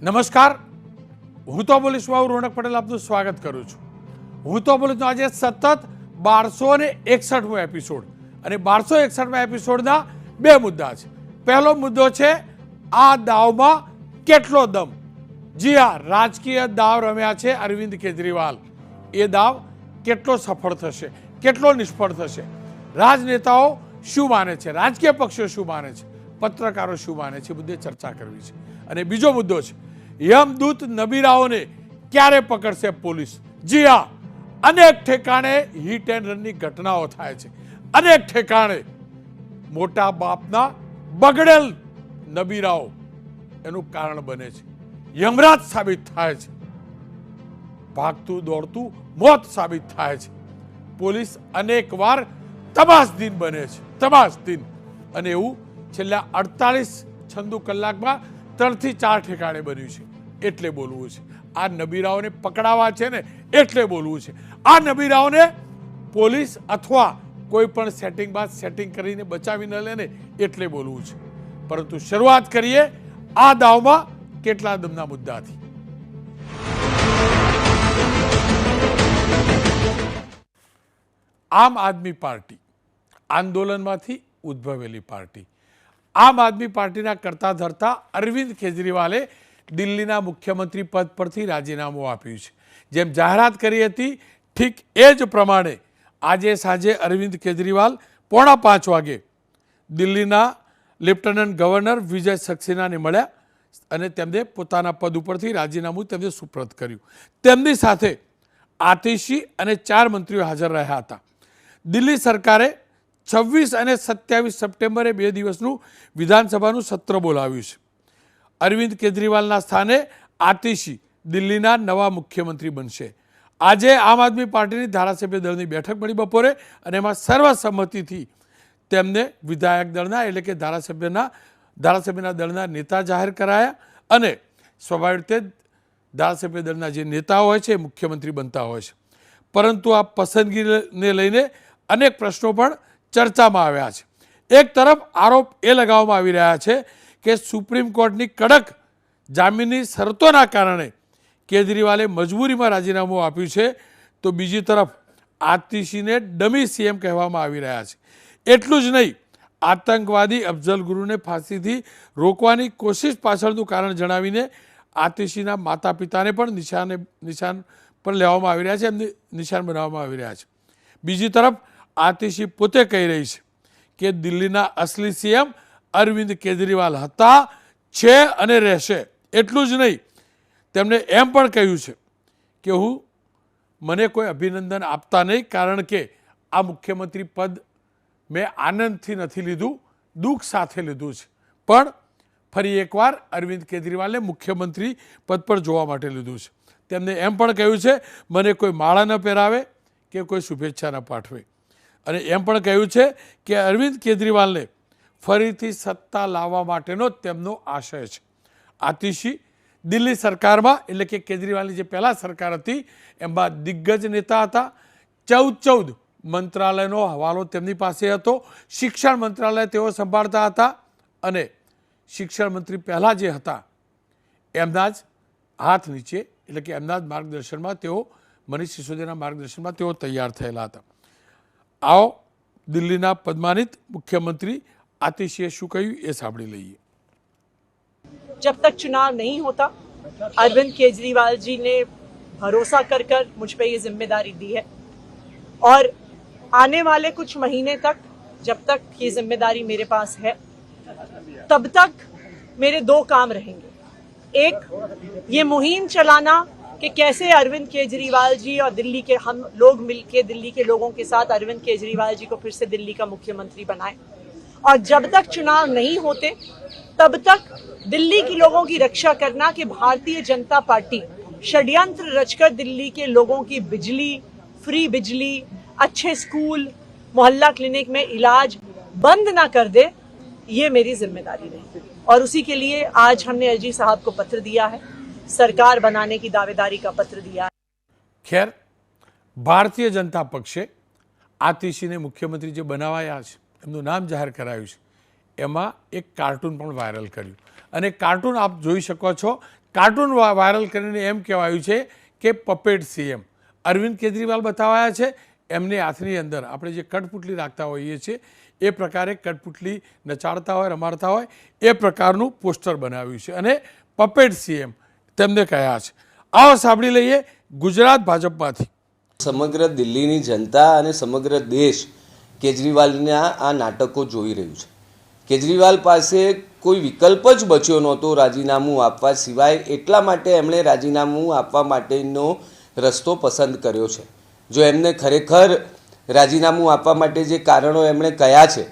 નમસ્કાર, હું તો બોલીશ રોનક પટેલ આપનું સ્વાગત કરું છું. હું તો બોલીશ આજે સતત 1261મો એપિસોડ અને 1261મા એપિસોડના બે મુદ્દા છે. પહેલો મુદ્દો છે આ દાવમાં કેટલો દમ. જી હા, રાજકીય દાવ રમ્યા છે અરવિંદ કેજરીવાલ. એ દાવ કેટલો સફળ થશે, કેટલો નિષ્ફળ થશે, રાજનેતાઓ શું માને છે, રાજકીય પક્ષો શું માને છે, પત્રકારો શું માને છે, મુદ્દે ચર્ચા કરવી છે. અને બીજો મુદ્દો છે યમદૂત નબીરાઓને ક્યારે પકડશે પોલીસ. જી હા, અનેક ઠેકાણે હિટ એન્ડ રનની ઘટનાઓ થાય છે, અનેક ઠેકાણે મોટા બાપના બગડેલ નબીરાઓ એનું કારણ બને છે, યમરાજ સાબિત થાય છે, ભાગતું દોડતું મોત સાબિત થાય છે. પોલીસ અનેક વાર તબાસદીન બને છે, તબાસદીન. અને એવું છેલ્લા 48 કલાકમાં 3 થી 4 ઠેકાણે બન્યું છે. એટલે બોલવું છે આ નબીરાઓને પકડાવા છે ને, એટલે બોલવું છે. આ નબીરાઓને પોલીસ અથવા કોઈ પણ સેટિંગ બાદ સેટિંગ કરીને બચાવી ન લે ને, એટલે બોલવું છે. પરંતુ શરૂઆત કરીએ આ દાવમાં કેટલા દમના મુદ્દાથી. આમ આદમી પાર્ટી આંદોલનમાંથી ઉદ્ભવેલી પાર્ટી. આમ આદમી પાર્ટીના કરતા ધરતા અરવિંદ કેજરીવાલે દિલ્હીના મુખ્યમંત્રી પદ પરથી રાજીનામું આપ્યું છે. જેમ જાહેરાત કરી હતી ઠીક એ જ પ્રમાણે આજે સાંજે અરવિંદ કેજરીવાલ 4:45 વાગે દિલ્હીના લેફ્ટનન્ટ ગવર્નર વિજય સક્સેનાને મળ્યા અને તેમને પોતાના પદ ઉપરથી રાજીનામું તેમને સુપ્રત કર્યું. તેમની સાથે આતિશી અને 4 મંત્રીઓ હાજર રહ્યા હતા. દિલ્હી સરકારે 26 અને 27 સપ્ટેમ્બરે 2 દિવસનું વિધાનસભાનું સત્ર બોલાવ્યું છે. અરવિંદ કેજરીવાલના સ્થાને આતિશી દિલ્હીના નવા મુખ્યમંત્રી બનશે. આજે આમ આદમી પાર્ટીની ધારાસભ્ય દળની બેઠક મળી બપોરે અને એમાં સર્વસંમતિથી તેમને વિધાયક દળના એટલે કે ધારાસભ્યના દળના નેતા જાહેર કરાયા અને સ્વાભાવિક રીતે ધારાસભ્ય દળના જે નેતાઓ હોય છે એ મુખ્યમંત્રી બનતા હોય છે. પરંતુ આ પસંદગીને લઈને અનેક પ્રશ્નો પણ ચર્ચામાં આવ્યા છે. એક તરફ આરોપ એ લગાવવામાં આવી રહ્યા છે કે સુપ્રીમ કોર્ટની કડક જામીનની શરતોના કારણે કેજરીવાલે મજબૂરીમાં રાજીનામું આપ્યું છે, તો બીજી તરફ આતિશીને ડમી સીએમ કહેવામાં આવી રહ્યા છે. એટલું જ નહીં, આતંકવાદી અફઝલ ગુરુને ફાંસીથી રોકવાની કોશિશ પાછળનું કારણ જણાવીને આતિશીના માતા પિતાને પણ નિશાન પર લેવામાં આવી રહ્યા છે, એમને નિશાન બનાવવામાં આવી રહ્યા છે. બીજી તરફ આતિશી પોતે કહી રહી છે કે દિલ્હીના અસલી સીએમ અરવિંદ કેજરીવાલ હતા, છે અને રહેશે. એટલું જ નહીં, તેમણે એમ પણ કહ્યું છે કે મને કોઈ અભિનંદન આપતા નહીં, કારણ કે આ મુખ્યમંત્રી પદ મેં આનંદથી નથી લીધું, દુઃખ સાથે લીધું છે. પણ ફરી એકવાર અરવિંદ કેજરીવાલને મુખ્યમંત્રી પદ પર જોવા માટે લીધું છે. તેમને એમ પણ કહ્યું છે મને કોઈ માળા ન પહેરાવે કે કોઈ શુભેચ્છા ન પાઠવે. અને એમ પણ કહ્યું છે કે અરવિંદ કેજરીવાલને ફરીથી સત્તા લાવવા માટેનો તેમનો આશય છે. આતિશી દિલ્હી સરકારમાં એટલે કે કેજરીવાલની જે પહેલાં સરકાર હતી એમાં દિગ્ગજ નેતા હતા. 14 મંત્રાલયનો હવાલો તેમની પાસે હતો. શિક્ષણ મંત્રાલય તેઓ સંભાળતા હતા અને શિક્ષણ મંત્રી પહેલાં જે હતા એમના જ હાથ નીચે એટલે કે એમના જ માર્ગદર્શનમાં તેઓ મનીષ સિસોદિયાના માર્ગદર્શનમાં તેઓ તૈયાર થયેલા હતા. આવો દિલ્હીના પદ્માનિત મુખ્યમંત્રી आतिशी શું કહ્યું એ સાંભળી લઈએ. जब तक चुनाव नहीं होता, अरविंद केजरीवाल जी ने भरोसा कर मुझ पे ये जिम्मेदारी दी है और आने वाले कुछ महीने तक जब तक ये जिम्मेदारी मेरे पास है तब तक मेरे 2 काम रहेंगे. एक, ये मुहिम चलाना कि कैसे अरविंद केजरीवाल जी और दिल्ली के हम लोग मिलके दिल्ली के लोगों के साथ अरविंद केजरीवाल जी को फिर से दिल्ली का मुख्यमंत्री बनाएं. और जब तक चुनाव नहीं होते तब तक दिल्ली के लोगों की रक्षा करना कि भारतीय जनता पार्टी षड्यंत्र रचकर दिल्ली के लोगों की बिजली, फ्री बिजली, अच्छे स्कूल, मोहल्ला क्लिनिक में इलाज बंद ना कर दे, ये मेरी जिम्मेदारी रही. और उसी के लिए आज हमने एलजी साहब को पत्र दिया है, सरकार बनाने की दावेदारी का पत्र दिया है. ખેર, ભારતીય જનતા પક્ષે આતિશીને મુખ્યમંત્રી જે બનાવાયા છે એમનું નામ જાહેર કરાયું છે, એમાં એક કાર્ટૂન પણ વાયરલ કર્યું અને કાર્ટૂન આપ જોઈ શકો છો. કાર્ટૂન વાયરલ કરીને એમ કહેવાયું છે કે પપેટ સીએમ અરવિંદ કેજરીવાલ બતાવાયા છે. એમને હાથની અંદર આપણે જે કઠપુતળી રાખતા હોઈએ છીએ એ પ્રકારે કઠપુતળી નચાડતા હોય, રમાડતા હોય એ પ્રકારનું પોસ્ટર બનાવ્યું છે અને પપેટ સીએમ તેમને કહ્યા છે. આવો સાંભળી લઈએ ગુજરાત ભાજપમાંથી. સમગ્ર દિલ્હીની જનતા અને સમગ્ર દેશ કેજરીવાલના આ નાટકો જોઈ રહ્યું છે. કેજરીવાલ પાસે કોઈ વિકલ્પ જ બચ્યો નહોતો રાજીનામું આપવા સિવાય, એટલા માટે એમણે રાજીનામું આપવા માટેનો રસ્તો પસંદ કર્યો છે. જો એમને ખરેખર રાજીનામું આપવા માટે જે કારણો એમણે કહ્યા છે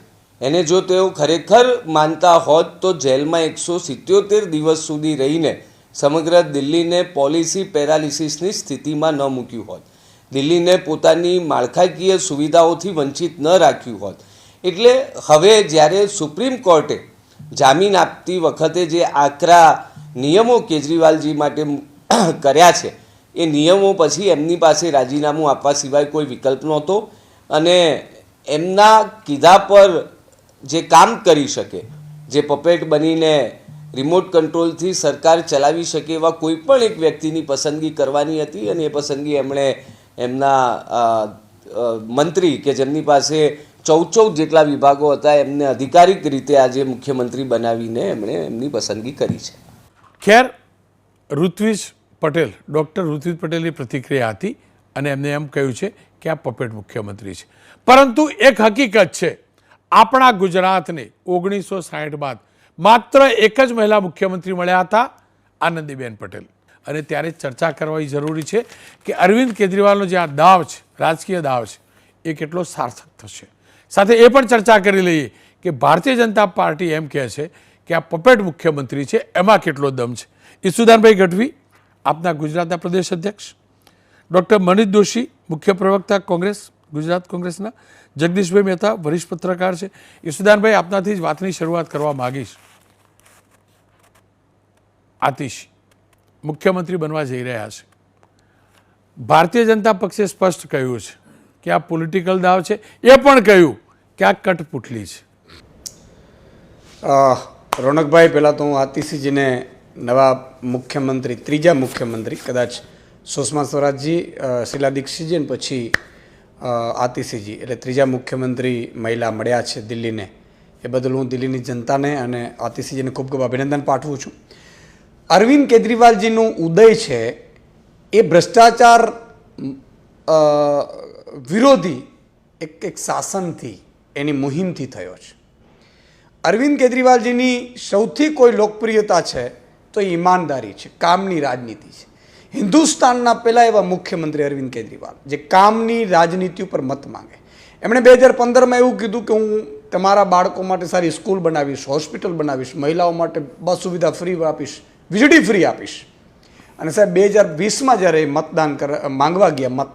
એને જો તેઓ ખરેખર માનતા હોત તો જેલમાં 177 દિવસ સુધી રહીને સમગ્ર દિલ્હીને પોલિસી પેરાલિસિસની સ્થિતિમાં ન મૂક્યું હોત, દિલ્હીને પોતાની માળખાકીય સુવિધાઓથી વંચિત ન રાખ્યું હોત. એટલે હવે જ્યારે સુપ્રીમ કોર્ટે જામીન આપતી વખતે જે આકરા નિયમો કેજરીવાલજી માટે કર્યા છે એ નિયમો પછી એમની પાસે રાજીનામું આપવા સિવાય કોઈ વિકલ્પ નહોતો અને એમના કીધા પર જે કામ કરી શકે, જે પપેટ બનીને રિમોટ કંટ્રોલથી સરકાર ચલાવી શકે એવા કોઈ પણ એક વ્યક્તિની પસંદગી કરવાની હતી અને એ પસંદગી એમણે એમના મંત્રી કે જેમની પાસે 14 જેટલા વિભાગો હતા એમને અધિકારિક રીતે આજે મુખ્યમંત્રી બનાવીને એમણે એમની પસંદગી કરી છે. ખેર, ઋત્વિજ પટેલ, ડૉક્ટર ઋત્વિજ પટેલની પ્રતિક્રિયા હતી અને એમને એમ કહ્યું છે કે આ પપેટ મુખ્યમંત્રી છે. પરંતુ એક હકીકત છે, આપણા ગુજરાતને 1960 બાદ માત્ર એક જ મહિલા મુખ્યમંત્રી મળ્યા હતા, આનંદીબેન પટેલ. અને ત્યારે ચર્ચા કરવી જરૂરી છે કે અરવિંદ કેજરીવાલનો જે આ દાવ છે, રાજકીય દાવ છે, એ કેટલો સાર્થક થશે. સાથે એ પણ ચર્ચા કરી લઈએ કે ભારતીય જનતા પાર્ટી એમ કહે છે કે આ પપેટ મુખ્યમંત્રી છે, એમાં કેટલો દમ છે. ઈસુદાનભાઈ ગઢવી, આપના ગુજરાતના પ્રદેશ અધ્યક્ષ, ડૉક્ટર મનીષ દોશી, મુખ્ય પ્રવક્તા કોંગ્રેસ, ગુજરાત કોંગ્રેસના, જગદીશભાઈ મહેતા, વરિષ્ઠ પત્રકાર છે. ઈસુદાનભાઈ, આપનાથી જ વાતની શરૂઆત કરવા માગીશ. આતિશ મુખ્યમંત્રી બનવા જઈ રહ્યા છે. ભારતીય જનતા પક્ષે સ્પષ્ટ કહ્યું છે કે આ પોલિટિકલ દાવ છે, એ પણ કહ્યું કે આ કઠપુતળી છે. રોનકભાઈ, પહેલાં તો હું આતિશીજીને નવા મુખ્યમંત્રી, ત્રીજા મુખ્યમંત્રી, કદાચ સુષ્મા સ્વરાજજી, શીલા દીક્ષિતજી અને પછી આતિશીજી, એટલે ત્રીજા મુખ્યમંત્રી મહિલા મળ્યા છે દિલ્હીને, એ બદલ હું દિલ્હીની જનતાને અને આતિશીજીને ખૂબ ખૂબ અભિનંદન પાઠવું છું. અરવિંદ કેજરીવાલજીનું ઉદય છે એ ભ્રષ્ટાચાર વિરોધી એક શાસનથી, એની મુહિમથી થયો છે. અરવિંદ કેજરીવાલજીની સૌથી કોઈ લોકપ્રિયતા છે તો એ ઈમાનદારી છે, કામની રાજનીતિ છે. હિન્દુસ્તાનના પહેલા એવા મુખ્યમંત્રી અરવિંદ કેજરીવાલ જે કામની રાજનીતિ ઉપર મત માંગે. એમણે 2015માં એવું કીધું કે હું તમારા બાળકો માટે સારી સ્કૂલ બનાવીશ, હોસ્પિટલ બનાવીશ, મહિલાઓ માટે બસ સુવિધા ફ્રી આપીશ, વીજળી ફ્રી આપીશ. અને સાહેબ 2020માં જ્યારે મતદાન માંગવા ગયા મત,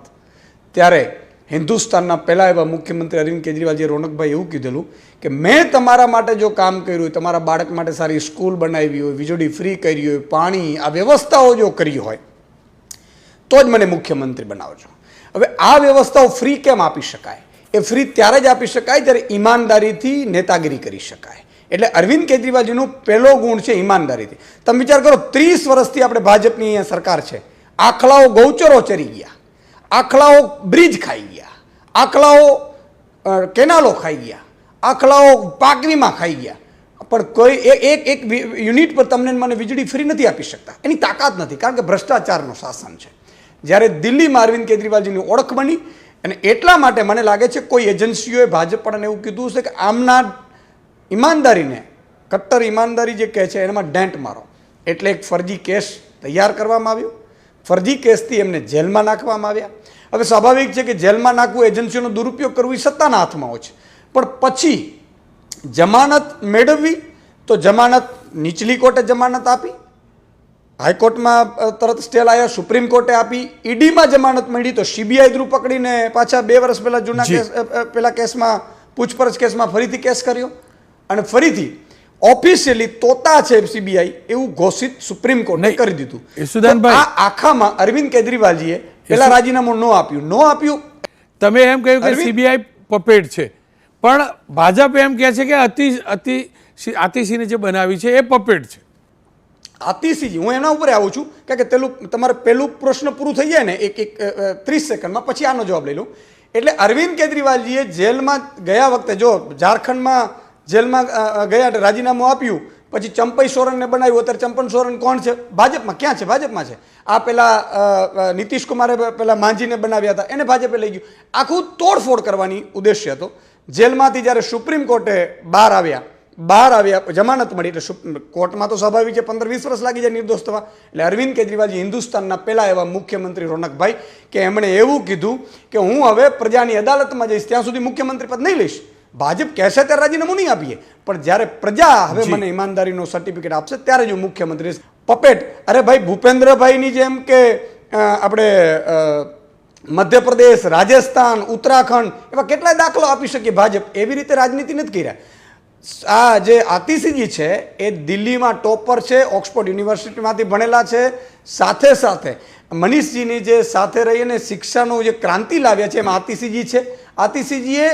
ત્યારે હિન્દુસ્તાનના પહેલા એવા મુખ્યમંત્રી અરવિંદ કેજરીવાલજીએ રોનકભાઈ એવું કીધેલું કે મેં તમારા માટે જો કામ કર્યું હોય, તમારા બાળક માટે સારી સ્કૂલ બનાવી હોય, વીજળી ફ્રી કરી હોય, પાણી, આ વ્યવસ્થાઓ જો કરી હોય તો જ મને મુખ્યમંત્રી બનાવજો. હવે આ વ્યવસ્થાઓ ફ્રી કેમ આપી શકાય? એ ફ્રી ત્યારે જ આપી શકાય જ્યારે ઈમાનદારીથી નેતાગીરી કરી શકાય. એટલે અરવિંદ કેજરીવાલજીનો પહેલો ગુણ છે ઈમાનદારીથી. તમે વિચાર કરો, 30 વર્ષથી આપણે ભાજપની અહીંયા સરકાર છે, આખલાઓ ગૌચરો ચરી ગયા, આખલાઓ બ્રિજ ખાઈ ગયા, આખલાઓ કેનાલો ખાઈ ગયા, આખલાઓ પાક વીમા ખાઈ ગયા, પણ કોઈ એક યુનિટ પર તમને મને વીજળી ફ્રી નથી આપી શકતા. એની તાકાત નથી, કારણ કે ભ્રષ્ટાચારનું શાસન છે. જ્યારે દિલ્હીમાં અરવિંદ કેજરીવાલજીની ઓળખ બની, અને એટલા માટે મને લાગે છે કોઈ એજન્સીઓએ ભાજપને એવું કીધું છે કે આમના ઈમાનદારીને, કટ્ટર ઈમાનદારી જે કહે છે એમાં ડેન્ટ મારો. એટલે એક ફરજી કેસ તૈયાર કરવામાં આવ્યો, ફરજી કેસથી એમને જેલમાં નાખવામાં આવ્યા. હવે સ્વાભાવિક છે કે જેલમાં નાખવું, એજન્સીઓનો દુરુપયોગ કરવો એ સત્તાના હાથમાં હોય છે, પણ પછી જમાનત મેળવવી તો જમાનત નીચલી કોર્ટે જમાનત આપી, હાઈકોર્ટમાં તરત સ્ટે લાવ્યા, સુપ્રીમ કોર્ટે આપી, ઈડીમાં જમાનત મળી તો સીબીઆઈ થ્રુ પકડીને પાછા 2 વર્ષ પહેલા જૂના કેસ, પેલા કેસમાં, પૂછપરછ કેસમાં ફરીથી કેસ કર્યો અને ફરીથી ઓફિશિયલી તોતા છે સીબીઆઈ એવું ઘોષિત સુપ્રીમ કોર્ટે કરી દીધું. આ આખામાં અરવિંદ કેજરીવાલજીએ પેલા રાજીનામું ન આપ્યું. તમે એમ કહ્યું કે સીબીઆઈ પપેટ છે, પણ ભાજપ એમ કહે છે કે આતિશીને જે બનાવી છે એ પપેટ છે. આતિશીજી, હું એના ઉપર આવું છું કે પેલું તમારે પેલું પ્રશ્ન પૂરું થઈ જાય ને એક 30 સેકન્ડમાં, પછી આનો જવાબ લઈ લઉં. એટલે અરવિંદ કેજરીવાલજીએ જેલમાં ગયા વખતે, જો ઝારખંડમાં જેલમાં ગયા રાજીનામું આપ્યું, પછી ચંપઈ સોરેનને બનાવ્યું. અત્યારે ચંપન સોરેન કોણ છે? ભાજપમાં. ક્યાં છે? ભાજપમાં છે. આ પેલા નીતિશ કુમારે પેલા માંઝીને બનાવ્યા હતા, એને ભાજપે લઈ ગયું. આખું તોડફોડ કરવાની ઉદ્દેશ્ય હતો. જેલમાંથી જ્યારે સુપ્રીમ કોર્ટે બહાર આવ્યા, જમાનત મળી, એટલે કોર્ટમાં તો સ્વાભાવિક છે 15-20 વર્ષ લાગી જાય નિર્દોષ થવા. એટલે અરવિંદ કેજરીવાલજી હિન્દુસ્તાનના પહેલા એવા મુખ્યમંત્રી રોનકભાઈ કે એમણે એવું કીધું કે હું હવે પ્રજાની અદાલતમાં જઈશ, ત્યાં સુધી મુખ્યમંત્રી પદ નહીં લઈશ. ભાજપ કહેશે ત્યારે રાજીનામું નહીં આપીએ, પણ જ્યારે પ્રજા હવે મને ઈમાનદારીનો સર્ટિફિકેટ આપશે ત્યારે જ હું મુખ્યમંત્રી. પપેટ, અરે ભાઈ ભૂપેન્દ્રભાઈની જેમ કે આપણે મધ્યપ્રદેશ, રાજસ્થાન, ઉત્તરાખંડ એવા કેટલાય દાખલો આપી શકીએ. ભાજપ એવી રીતે રાજનીતિ નથી કર્યા. આ જે આતિશીજી છે એ દિલ્હીમાં ટોપર છે, ઓક્સફોર્ડ યુનિવર્સિટીમાંથી ભણેલા છે. સાથે સાથે મનીષજીની જે સાથે રહીને શિક્ષાનો જે ક્રાંતિ લાવ્યા છે એમાં આતિશીજી છે. આતિશીજીએ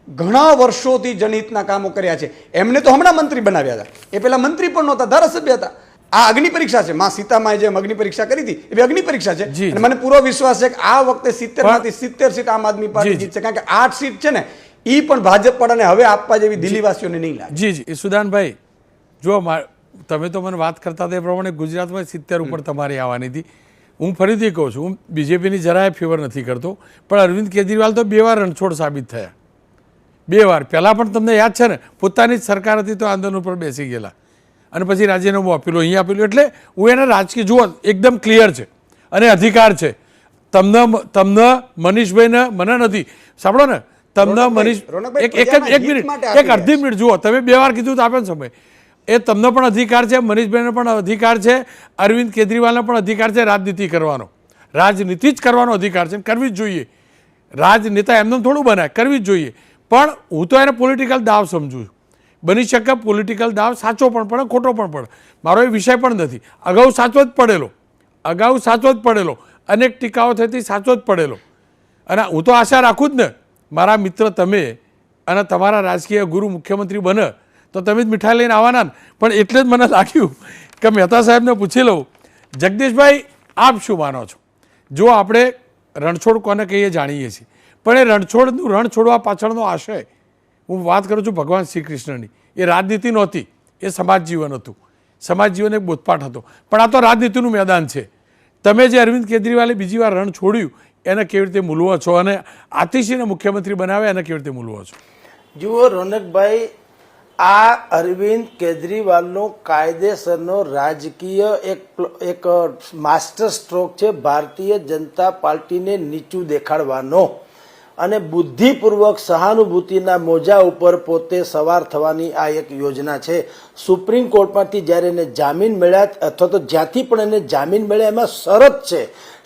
ઘણા વર્ષોથી જનહિતના કામો કર્યા છે. એમને તો હમણાં મંત્રી બનાવ્યા હતા, એ પેલા મંત્રી પણ નહોતા, ધારાસભ્ય હતા. આ અગ્નિ પરીક્ષા છે, માં સીતામાએ જેમ અગ્નિ પરીક્ષા કરી હતી એવી અગ્નિ પરીક્ષા છે. અને મને પૂરો વિશ્વાસ છે કે આ વખતે 70 સીટ આમ આદમી પાર્ટી જીતશે, કારણ કે 8 સીટ છે ને એ પણ ભાજપ પડાને હવે આપવા જેવી દિલ્હીવાસીઓને નહીં લાગે. જી ઈસુદાનભાઈ, જો તમે તો મને વાત કરતા હતા એ પ્રમાણે ગુજરાતમાં 70 ઉપર તમારી આવવાની હતી. હું ફરીથી કહું છું, હું બીજેપીની જરાય ફેવર નથી કરતો, પણ અરવિંદ કેજરીવાલ તો 2 વાર રણછોડ સાબિત થયા. 2 વાર. પહેલાં પણ તમને યાદ છે ને, પોતાની જ સરકાર હતી તો આંદોલન ઉપર બેસી ગયેલા અને પછી રાજીનામું આપેલું, અહીંયા આપેલું. એટલે હું એના રાજકીય જુઓ એકદમ ક્લિયર છે અને અધિકાર છે. તમને મનીષભાઈને મને નથી, સાંભળો ને, તમને મનીષ એક મિનિટ, એક અડધી મિનિટ જુઓ, તમે 2 વાર કીધું તો આપે ને સમય. એ તમને પણ અધિકાર છે, મનીષભાઈને પણ અધિકાર છે, અરવિંદ કેજરીવાલને પણ અધિકાર છે રાજનીતિ કરવાનો. રાજનીતિ જ કરવાનો અધિકાર છે, કરવી જ જોઈએ. રાજનેતા એમને થોડું બનાય, કરવી જ જોઈએ. પણ હું તો એને પોલિટિકલ દાવ સમજું છું. બની શકે પોલિટિકલ દાવ સાચો પણ પડે, ખોટો પણ પડે, મારો એ વિષય પણ નથી. અગાઉ સાચો જ પડેલો, અનેક ટીકાઓ થતી, સાચો જ પડેલો. અને હું તો આશા રાખું જ ને, મારા મિત્ર તમે અને તમારા રાજકીય ગુરુ મુખ્યમંત્રી બને તો તમે જ મીઠાઈ લઈને આવવાના ને. પણ એટલે જ મને લાગ્યું કે મહેતા સાહેબને પૂછી લઉં. જગદીશભાઈ, આપ શું માનો છો? જો આપણે રણછોડ કોને કહીએ જાણીએ છીએ, પણ એ રણ છોડવા પાછળનો આશય, હું વાત કરું છું ભગવાન શ્રી કૃષ્ણની, એ રાજનીતિ નહોતી, એ સમાજ જીવન હતું. સમાજ જીવન એક બોધપાઠ હતો. પણ આ તો રાજનીતિનું મેદાન છે. તમે જે અરવિંદ કેજરીવાલે બીજી વાર રણ છોડ્યું એને કેવી રીતે મૂલવો છો, અને આતિશીને મુખ્યમંત્રી બનાવે એને કેવી રીતે મૂલવો છો? જુઓ રોનકભાઈ, આ અરવિંદ કેજરીવાલનો કાયદેસરનો રાજકીય એક માસ્ટર સ્ટ્રોક છે ભારતીય જનતા પાર્ટીને નીચું દેખાડવાનો અને બુદ્ધિપૂર્વક સહાનુભૂતિના મોજા ઉપર પોતે સવાર થવાની આ એક યોજના છે. સુપ્રીમ કોર્ટમાંથી જ્યારે એને જામીન મળ્યા, અથવા તો જ્યાંથી પણ એને જામીન મળ્યા, એમાં શરત છે.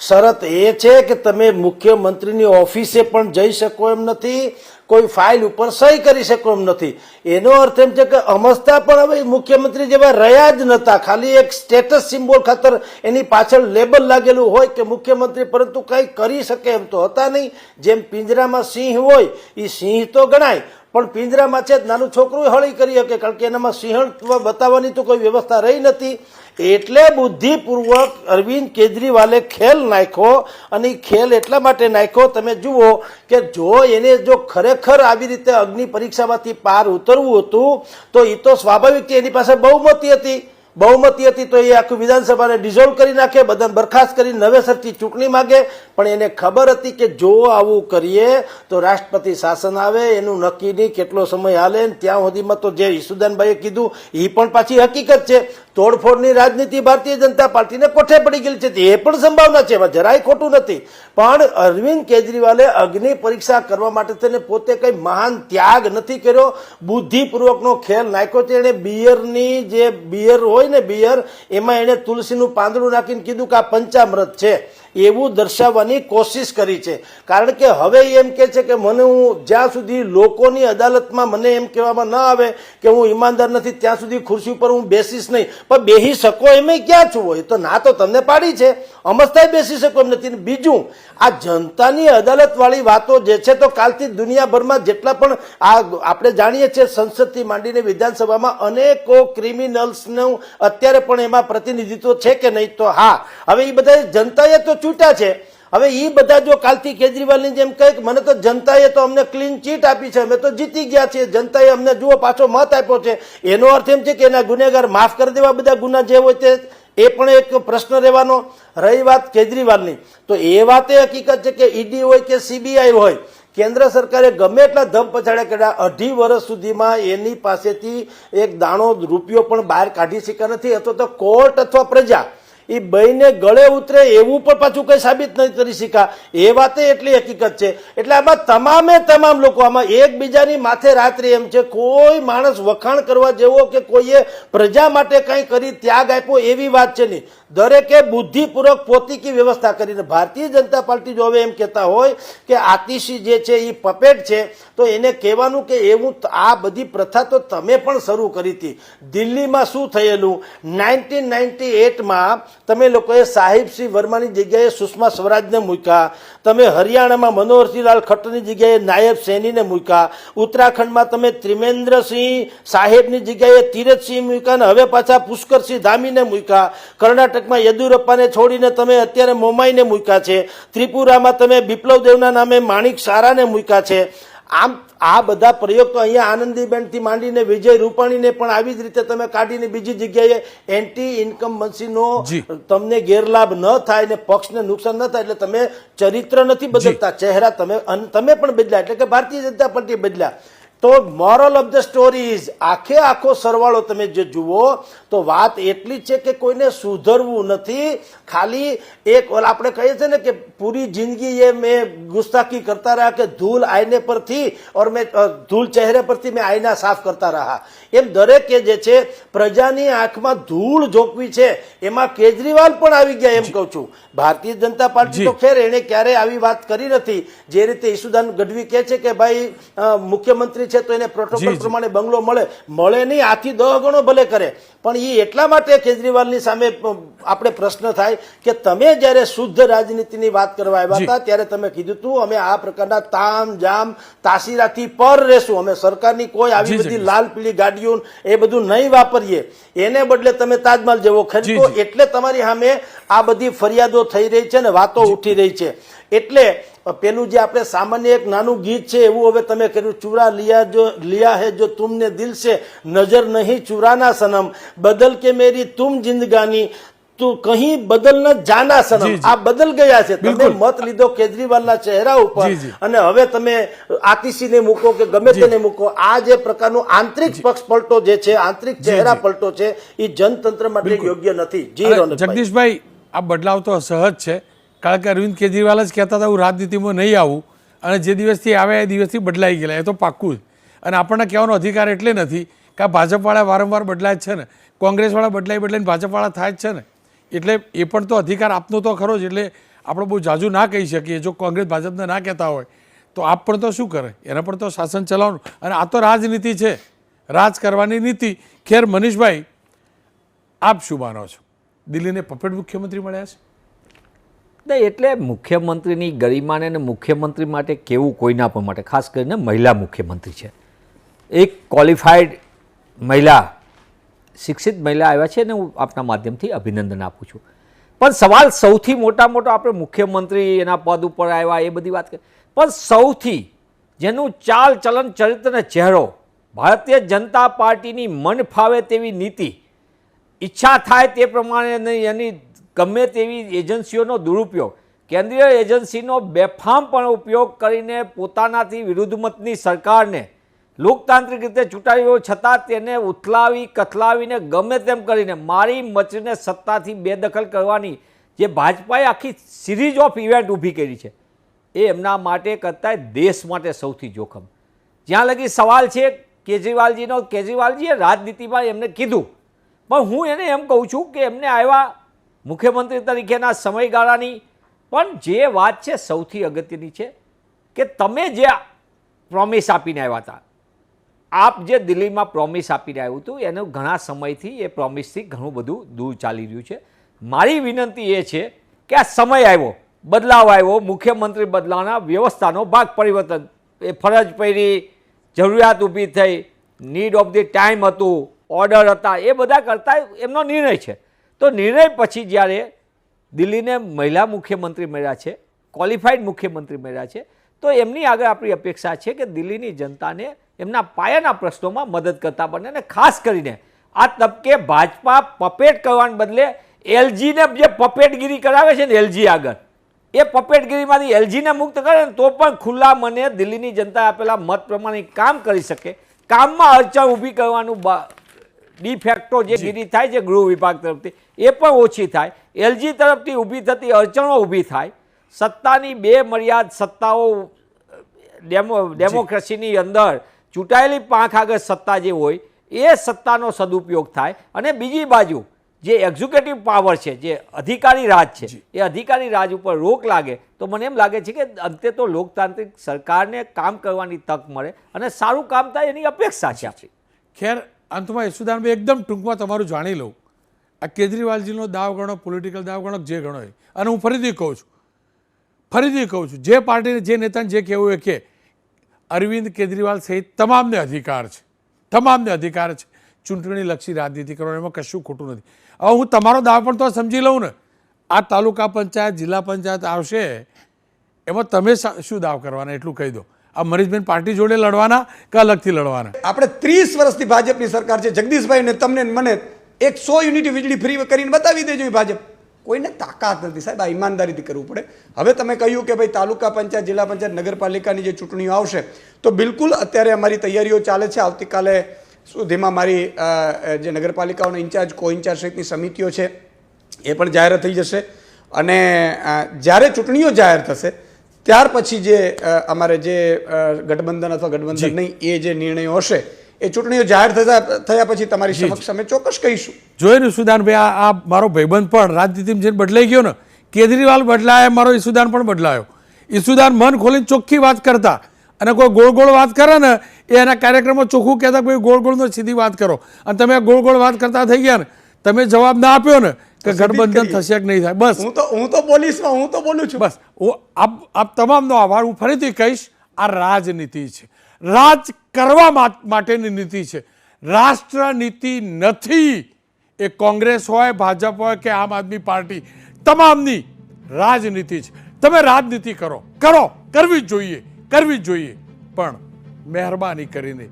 શરત એ છે કે તમે મુખ્યમંત્રીની ઓફિસે પણ જઈ શકો એમ નથી, કોઈ ફાઇલ ઉપર સહી કરી શકો એમ નથી. એનો અર્થ એમ છે કે અમસ્તા પણ હવે મુખ્યમંત્રી જેવા રહ્યા જ નતા, ખાલી એક સ્ટેટસ સિમ્બોલ ખાતર એની પાછળ લેબલ લાગેલું હોય કે મુખ્યમંત્રી, પરંતુ કંઈ કરી શકે એમ તો હતા નહીં. જેમ પિંજરામાં સિંહ હોય, એ સિંહ તો ગણાય, પણ પિંજરામાં છે નાનું છોકરું હળી કરી શકે, કારણ કે એનામાં સિંહણ બતાવવાની તો કોઈ વ્યવસ્થા રહી નથી. એટલે બુદ્ધિપૂર્વક અરવિંદ કેજરીવાલે ખેલ નાખ્યો, અને ખેલ એટલા માટે નાખ્યો, તમે જુઓ કે જો એને જો ખરેખર આવી રીતે અગ્નિ પરીક્ષામાંથી પાર ઉતરવું હતું તો એ તો સ્વાભાવિક એની પાસે બહુમતી હતી તો એ આખું વિધાનસભાને ડિઝોલ્વ કરી નાખે, બધાને બરખાસ્ત કરી નવેસરથી ચૂંટણી માગે. પણ એને ખબર હતી કે જો આવું કરીએ તો રાષ્ટ્રપતિ શાસન આવે, એનું નક્કી નહીં કેટલો સમય હાલે. ત્યાં સુધીમાં તો જે ઈસુદાનભાઈએ કીધું એ પણ પાછી હકીકત છે. તોડફોડની રાજનીતિ ભારતીય જનતા પાર્ટીને કોઠે પડી ગયેલી છે, એ પણ સંભાવના છે, એમાં જરાય ખોટું નથી. પણ અરવિંદ કેજરીવાલે અગ્નિ પરીક્ષા કરવા માટે તેને પોતે કઈ મહાન ત્યાગ નથી કર્યો, બુદ્ધિપૂર્વકનો ખેલ નાખ્યો છે. એને બિયરની જે બિયર હોય ને, બિયર, એમાં એને તુલસીનું પાંદડું નાખીને કીધું કે આ પંચામૃત છે. એવું દર્શાવવાની કોશિશ કરી છે. કારણ કે હવે એમ કે છે કે મને હું જ્યાં સુધી લોકોની અદાલતમાં મને એમ કહેવામાં ન આવે કે હું ઈમાનદાર નથી ત્યાં સુધી ખુરશી ઉપર હું બેસીશ નહીં. પણ બેસી શકો એમ ક્યાં છું? હોય તો ના તો તમને પાડી છે, અમસ્તાય બેસી શકો એમ નથી. બીજું, આ જનતાની અદાલત વાળી વાતો જે છે તો કાલથી દુનિયાભરમાં જેટલા પણ આ આપણે જાણીએ છીએ સંસદથી માંડીને વિધાનસભામાં અનેકો ક્રિમિનલ્સનું અત્યારે પણ એમાં પ્રતિનિધિત્વ છે કે નહીં? તો હા, હવે એ બધા જનતાએ તો ચૂંટ્યા છે. હવે એ બધા જો કાલથી કેજરીવાલની જેમ કહે કે મને તો જનતાએ તો અમને ક્લીન ચીટ આપી છે, અમે તો જીતી ગયા છીએ, જનતાએ અમને જુઓ પાછો મત આપ્યો છે, એનો અર્થ એમ છે કે એના ગુનેગાર માફ કરી દેવા બધા ગુના જે હોય તે, એ પણ એક પ્રશ્ન રહેવાનો. રહી વાત કેજરીવાલની, તો એ વાત એ હકીકત છે કે ઈડી હોય કે સીબીઆઈ હોય, કેન્દ્ર સરકારે ગમે એટલા ધમ પછાડ્યા કર્યા, 2.5 વર્ષ સુધીમાં એની પાસેથી એક દાણો રૂપિયો પણ બહાર કાઢી શક્યા નથી. અથવા તો કોર્ટ અથવા પ્રજા એ બેયને ગળે ઉતરે એવું પણ પાછું કઈ સાબિત નહીં કરી શક્યા. એ વાતે એટલી હકીકત છે. એટલે આમાં તમામ લોકો આમાં એકબીજાની માથે રાત્રિ એમ છે. કોઈ માણસ વખાણ કરવા જેવો કે કોઈએ પ્રજા માટે કંઈ કરી ત્યાગ આપ્યો એવી વાત છે નહીં. દરેકે બુદ્ધિપૂર્વક પોતીકી વ્યવસ્થા કરીને, ભારતીય જનતા પાર્ટી જો હવે એમ કહેતા હોય કે આતિશી જે છે એ પપેટ છે, તો એને કહેવાનું કે એવું આ બધી પ્રથા તો તમે પણ શરૂ કરી હતી. દિલ્હીમાં શું થયેલું 1998માં, તમે લોકોએ સાહિબસિંહ વર્માની જગ્યાએ સુષ્મા સ્વરાજને મૂક્યા, તમે હરિયાણામાં મનોહરસિંહલાલ ખટ્ટરની જગ્યાએ નાયબ સૈનીને મૂક્યા, ઉત્તરાખંડમાં તમે ત્રિમેન્દ્રસિંહ સાહેબની જગ્યાએ તીરથસિંહ મૂક્યા અને હવે પાછા પુષ્કરસિંહ ધામીને મૂક્યા, કર્ણાટકમાં યેદુરપ્પાને છોડીને તમે અત્યારે મોમાઈને મૂક્યા છે, ત્રિપુરામાં તમે બિપ્લવ દેવના નામે માણિક સારાને મૂક્યા છે. આમ આ બધા પ્રયોગ તો અહીંયા આનંદીબેનથી માંડીને વિજય રૂપાણીને પણ આવી જ રીતે તમે કાઢીને બીજી જગ્યાએ એન્ટી ઇન્કમ્બન્સીનો તમને ગેરલાભ ન થાય ને પક્ષને નુકસાન ન થાય એટલે તમે ચરિત્ર નથી બદલતા, ચહેરા તમે પણ બદલ્યા, એટલે કે ભારતીય જનતા પાર્ટી બદલ્યા. તો moral of the story is, આખો સરવાળો તમે જે જુઓ તો વાત એટલી જ છે કે કોઈને સુધરવું નથી. ખાલી એક આપણે કહીએ છીએ ને કે પૂરી જિંદગી એ મેં ગુસ્તાખી કરતા રહ્યા કે ધૂલ આईने पर थी और मैं धूल चेहरे परથી મેં આઈના સાફ કરતા રહ્યા. એમ દરેકે જે છે પ્રજાની આંખમાં ધૂળ ઝોકવી છે, એમાં કેજરીવાલ પણ આવી ગયા. એમ કહું છું, ભારતીય જનતા પાર્ટી તો ખેર એને ક્યારેય આવી વાત કરી નથી. જે રીતે ઈસુદાન ગઢવી કહે છે કે ભાઈ મુખ્યમંત્રી છે તો એને પ્રોટોકોલ પ્રમાણે બંગલો મળે નહીં, આથી 10 ગણો ભલે કરે. પણ એ એટલા માટે કેજરીવાલની સામે આપણે પ્રશ્ન થાય કે તમે જ્યારે શુદ્ધ રાજનીતિની વાત કરવા આવ્યા હતા ત્યારે તમે કીધું હતું અમે આ પ્રકારના તામ જામ તાસીરાથી પર રહેશું, અમે સરકારની કોઈ આવી બધી લાલ પીળી ગાડીઓ એ બધું નહીં વાપરીએ. એને બદલે તમે તાજમહેલ જેવો ખરીદો. એટલે તમારી સામે આ બધી ફરિયાદો થઈ રહી છે ને વાતો ઉઠી રહી છે. એટલે પેલું જે આપણે સામાન્ય એક નાનું ગીત છે એવું હવે તમે કર્યું, ચુરા લિયા હે જો તુમને દિલ સે, નજર નહીં ચુરાના સનમ, બદલ કે મેરી તુમ જિંદગાની, તું કहीं બદલ ન જાના સનમ. આ બદલ ગયા છે. તમે મત લીધો કેજરીવાલના ચહેરા ઉપર અને હવે તમે આતિશીને મૂકો કે ગમે તેને મૂકો. આ જે પ્રકારનું આંતરિક પક્ષ પલટો જે છે, આંતરિક ચહેરા પલટો છે, એ જનતંત્ર માટે યોગ્ય નથી. જી જગદીશભાઈ, આ બદલાવ તો સહજ છે. કારણ કે અરવિંદ કેજરીવાલ જ કહેતા હતા હું રાજનીતિમાં નહીં આવું, અને જે દિવસથી આવ્યા એ દિવસથી બદલાઈ ગયેલા, એ તો પાક્કું જ. અને આપણને કહેવાનો અધિકાર એટલે નથી કે આ ભાજપવાળા વારંવાર બદલાય જ છે ને, કોંગ્રેસવાળા બદલાઈને ભાજપવાળા થાય જ છે ને, એટલે એ પણ તો અધિકાર આપનો તો ખરો જ. એટલે આપણે બહુ જાજુ ના કહી શકીએ. જો કોંગ્રેસ ભાજપને ના કહેતા હોય તો આપ પણ તો શું કરે, એના પર તો શાસન ચલાવવાનું. અને આ તો રાજનીતિ છે, રાજ કરવાની નીતિ. ખેર મનીષભાઈ, આપ શું માનો છો, દિલ્હીને પપેટ મુખ્યમંત્રી મળ્યા છે? નહીં, એટલે મુખ્યમંત્રીની ગરિમાને અને મુખ્યમંત્રી માટે કેવું કોઈના પણ માટે, ખાસ કરીને મહિલા મુખ્યમંત્રી છે, એક ક્વોલિફાઈડ મહિલા, શિક્ષિત મહિલા આવ્યા છે અને હું આપના માધ્યમથી અભિનંદન આપું છું. પણ સવાલ સૌથી મોટો આપણે મુખ્યમંત્રી એના પદ ઉપર આવ્યા એ બધી વાત કરી, પણ સૌથી જેનું ચાલ ચલન ચરિત્ર અને ચહેરો ભારતીય જનતા પાર્ટીની મન ફાવે તેવી નીતિ, ઈચ્છા થાય તે પ્રમાણે એની ગમે તેવી એજન્સીઓનો દુરુપયોગ, કેન્દ્રીય એજન્સીનો બેફામપણે ઉપયોગ કરીને પોતાનાથી વિરુદ્ધ મતની સરકારને લોકતાંત્રિક રીતે ચૂંટાવી છતાં તેને ઉથલાવી કથલાવીને ગમે તેમ કરીને મારી મચને સત્તાથી બેદખલ કરવાની જે ભાજપાએ આખી સિરીઝ ઓફ ઇવેન્ટ ઊભી કરી છે, એ એમના માટે કરતાં દેશ માટે સૌથી જોખમ. જ્યાં લગી સવાલ છે કેજરીવાલજીનો, કેજરીવાલજીએ રાજનીતિમાં એમને કીધું, પણ હું એને એમ કહું છું કે એમને આવ્યા મુખ્યમંત્રી તરીકેના સમયગાળાની પણ જે વાત છે સૌથી અગત્યની છે કે તમે જે પ્રોમિસ આપીને આવ્યા હતા, આપ જે દિલ્હીમાં પ્રોમિસ આપીને આવ્યું હતું એનું ઘણા સમયથી એ પ્રોમિસથી ઘણું બધું દૂર ચાલી રહ્યું છે. મારી વિનંતી એ છે કે આ સમય આવ્યો, બદલાવ આવ્યો, મુખ્યમંત્રી બદલાવના વ્યવસ્થાનો ભાગ પરિવર્તન, એ ફરજ પડી, જરૂરિયાત ઊભી થઈ, નીડ ઓફ ધી ટાઈમ હતું, ઓર્ડર હતા, એ બધા કરતાં એમનો નિર્ણય છે. તો નિર્ણય પછી જ્યારે દિલ્હીને મહિલા મુખ્યમંત્રી મળ્યા છે, ક્વોલિફાઈડ મુખ્યમંત્રી મળ્યા છે, તો એમની આગળ આપણી અપેક્ષા છે કે દિલ્હીની જનતાને એમના પાયાના પ્રશ્નોમાં મદદ કરતા બને. અને ખાસ કરીને આ તબકે ભાજપા પપેટ કરવાને બદલે એલજીને જે પપેટગીરી કરાવે છે ને એલજી આગળ, એ પપેટગીરીમાંથી એલજીને મુક્ત કરે ને તો પણ ખુલ્લા મને દિલ્હીની જનતા આપેલા મત પ્રમાણે કામ કરી શકે. કામમાં અડચણ ઊભી કરવાનું ડિફેક્ટો જે ગીરી થાય છે ગૃહ વિભાગ તરફથી એ પણ ઓછી થાય, એલજી તરફથી ઊભી થતી અડચણો ઊભી થાય. સત્તાની બે મર્યાદ સત્તાઓ ડેમોક્રેસીની અંદર ચૂંટાયેલી પાંખ આગળ સત્તા જે હોય એ સત્તાનો સદુપયોગ થાય. અને બીજી બાજુ જે એક્ઝિક્યુટિવ પાવર છે, જે અધિકારી રાજ છે, એ અધિકારી રાજ ઉપર રોક લાગે તો મને એમ લાગે છે કે અંતે તો લોકતાંત્રિક સરકારને કામ કરવાની તક મળે અને સારું કામ થાય એની અપેક્ષા છે આપણી. ખેર, અંતમાં યશુદાનભાઈ એકદમ ટૂંકમાં તમારું જાણી લઉં. આ કેજરીવાલજીનો દાવ ગણો, પોલિટિકલ દાવ ગણો, જે ગણો એ, અને હું ફરીથી કહું છું, જે પાર્ટીને જે નેતાને જે કહેવું એ કે અરવિંદ કેજરીવાલ સહિત તમામને અધિકાર છે, ચૂંટણીલક્ષી રાજનીતિ કરવાની, એમાં કશું ખોટું નથી. હવે હું તમારો દાવ પણ તો સમજી લઉં ને, આ તાલુકા પંચાયત, જિલ્લા પંચાયત આવશે, એમાં તમે શું દાવ કરવાના એટલું કહી દો. આ મનીષબેન પાર્ટી જોડે લડવાના કે અલગથી લડવાના? આપણે 30 વર્ષથી ભાજપની સરકાર છે. જગદીશભાઈ ને તમને મને 100 યુનિટ વીજળી ફ્રી કરીને બતાવી દેજો. એ ભાજપ કોઈને તાકાત નથી સાહેબ, આ ઈમાનદારીથી કરવું પડે. હવે તમે કહ્યું કે ભાઈ તાલુકા પંચાયત, જિલ્લા પંચાયત, નગરપાલિકાની જે ચૂંટણીઓ આવશે, તો બિલકુલ અત્યારે અમારી તૈયારીઓ ચાલે છે. આવતીકાલે સુધીમાં મારી જે નગરપાલિકાઓનો ઇન્ચાર્જ, કો ઇન્ચાર્જ સહિતની સમિતિઓ છે એ પણ જાહેર થઈ જશે. અને જ્યારે ચૂંટણીઓ જાહેર થશે ત્યાર પછી જે અમારે જે ગઠબંધન અથવા ગઠબંધન નહીં એ જે નિર્ણયો હશે એ ચૂંટણીઓ જાહેર થયા પછી તમારી સમક્ષ અમે ચોક્કસ કહીશું. જોયું ને ઈસુદાનભાઈ, આ મારો ભાઈબંધ પણ રાજનીતિમાં જઈને બદલાઈ ગયો ને. કેજરીવાલ બદલાયા, મારો ઈસુદાન પણ બદલાયો. ઈસુદાન મન ખોલીને ચોખ્ખી વાત કરતા, અને કોઈ ગોળ ગોળ વાત કરે ને એ એના કાર્યક્રમમાં ચોખ્ખું કહેતા ભાઈ ગોળ ગોળનો સીધી વાત કરો. અને તમે ગોળ ગોળ વાત કરતા થઈ ગયા ને, તમે જવાબ ના આપ્યો ને કે ગઠબંધન થશે કે નહીં થાય, બસ હું તો પોલીસમાં હું તો બોલું છું. બસ હું આપ તમામનો આભાર. હું ફરીથી કહીશ, આ રાજનીતિ છે, રાજ કરવા માટેની નીતિ છે, રાષ્ટ્રનીતિ નથી. એ કોંગ્રેસ હોય, ભાજપ હોય કે આમ આદમી પાર્ટી, તમામની રાજનીતિ છે. તમે રાજનીતિ કરો, કરવી જ જોઈએ, પણ મહેરબાની કરીને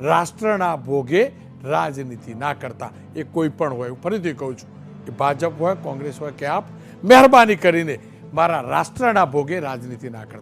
રાષ્ટ્રના ભોગે રાજનીતિ ના કરતા. એ કોઈ પણ હોય, ફરીથી કહું છું, એ ભાજપ હોય, કોંગ્રેસ હોય કે આપ, મહેરબાની કરીને મારા રાષ્ટ્રના ભોગે રાજનીતિ ના કરતા.